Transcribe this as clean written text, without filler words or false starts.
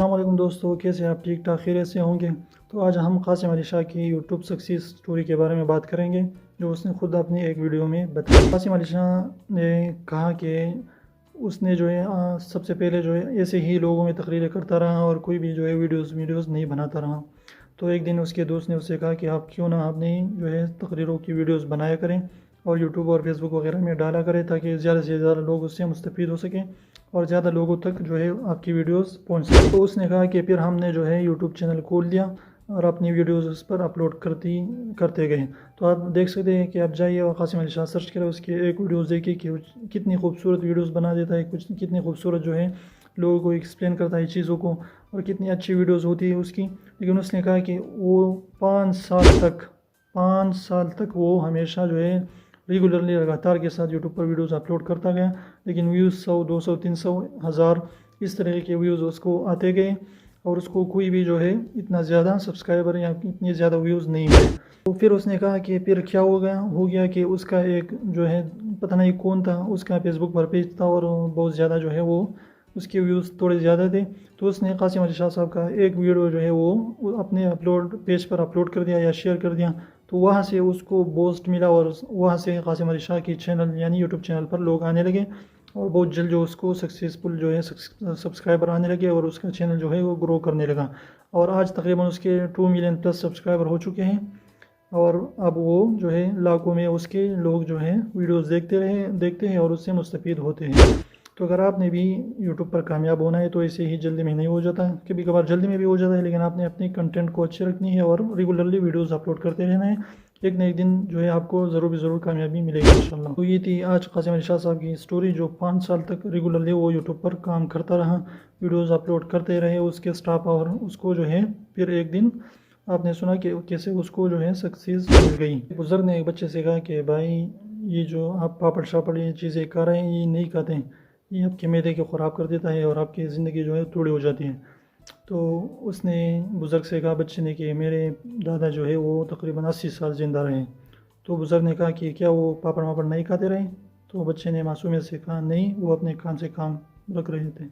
अस्सलाम वालेकुम दोस्तों, कैसे आप ठीक ठाक खैरियत से होंगे। तो आज हम कासिम अली शाह की यूट्यूब सक्सेस स्टोरी के बारे में बात करेंगे, जो उसने खुद अपनी एक वीडियो में बताई। कासिम अली शाह ने कहा कि उसने जो है सबसे पहले जो है ऐसे ही लोगों में तकरीरें करता रहा और कोई भी जो है वीडियोस नहीं बनाता रहा। तो एक दिन उसके दोस्त ने उससे कहा कि आप क्यों ना अपनी जो है तकरीरों की वीडियोस बनाया करें और यूट्यूब और फेसबुक वगैरह में डाला करें, ताकि ज़्यादा से ज़्यादा लोग उससे मुस्तफ़ीद हो सकें और ज़्यादा लोगों तक जो है आपकी वीडियोस पहुंच सके। तो उसने कहा कि फिर हमने जो है यूट्यूब चैनल खोल दिया और अपनी वीडियोस उस पर अपलोड करते गए। तो आप देख सकते हैं कि आप जाइए और कासिम अली शाह सर्च करें, उसकी एक वीडियोस देखिए कि कितनी खूबसूरत वीडियोस बना देता है, कुछ कितनी खूबसूरत जो है लोगों को एक्सप्लेन करता है चीज़ों को, और कितनी अच्छी वीडियोस होती है उसकी। लेकिन उसने कहा कि वो 5 साल तक वो हमेशा जो है रेगुलरली लगातार के साथ यूट्यूब पर वीडियोस अपलोड करता गया, लेकिन व्यूज़ 100, 200, 300, 1000 इस तरह के व्यूज़ उसको आते गए और उसको कोई भी जो है इतना ज़्यादा सब्सक्राइबर या इतनी ज़्यादा व्यूज़ नहीं मिले। तो फिर उसने कहा कि फिर क्या हो गया कि उसका एक जो है पता नहीं कौन था, उसका फेसबुक पर पेज था और बहुत ज़्यादा जो है वो उसके व्यूज़ थोड़े ज़्यादा थे। तो उसने कासिम अली शाह साहब का एक वीडियो जो है वो अपने पेज पर अपलोड कर दिया या शेयर कर दिया। तो वहाँ से उसको बूस्ट मिला और वहाँ से कासिम अली शाह की चैनल यानी यूट्यूब चैनल पर लोग आने लगे और बहुत जल्द जो उसको सक्सेसफुल जो है सब्सक्राइबर आने लगे और उसका चैनल जो है वो ग्रो करने लगा। और आज तकरीबन उसके 2 मिलियन प्लस सब्सक्राइबर हो चुके हैं और अब वो जो है लाखों में उसके लोग जो हैं वीडियोस देखते हैं और उससे मुस्तफ़ीद होते हैं। तो अगर आपने भी यूट्यूब पर कामयाब होना है तो ऐसे ही जल्दी में नहीं हो जाता, कभी कभार जल्दी में भी हो जाता है, लेकिन आपने अपनी कंटेंट को अच्छी रखनी है और रेगुलरली वीडियोस अपलोड करते रहना है। एक न एक दिन जो है आपको ज़रूर कामयाबी मिलेगी इंशाल्लाह। तो ये थी आज कासिम अली शाह साहब की स्टोरी, जो 5 साल तक रेगुलरली वो यूट्यूब पर काम करता रहा, वीडियोस अपलोड करते रहे उसके स्टाफ, और उसको जो है फिर एक दिन आपने सुना कि कैसे उसको जो है सक्सेस मिल गई। बुजुर्ग ने एक बच्चे से कहा कि भाई ये जो आप पापड़ शापड़ ये चीज़ें खा रहे हैं ये नहीं खाते हैं, ये आपके मैदे को ख़राब कर देता है और आपकी ज़िंदगी जो है थोड़ी हो जाती है। तो उसने बुज़ुर्ग से कहा बच्चे ने कि मेरे दादा जो है वो तकरीबन 80 साल ज़िंदा रहे। तो बुज़ुर्ग ने कहा कि क्या वो पापड़ वापड़ नहीं खाते रहे? तो बच्चे ने मासूमियत से कहा नहीं, वो अपने काम से काम रख रहे थे।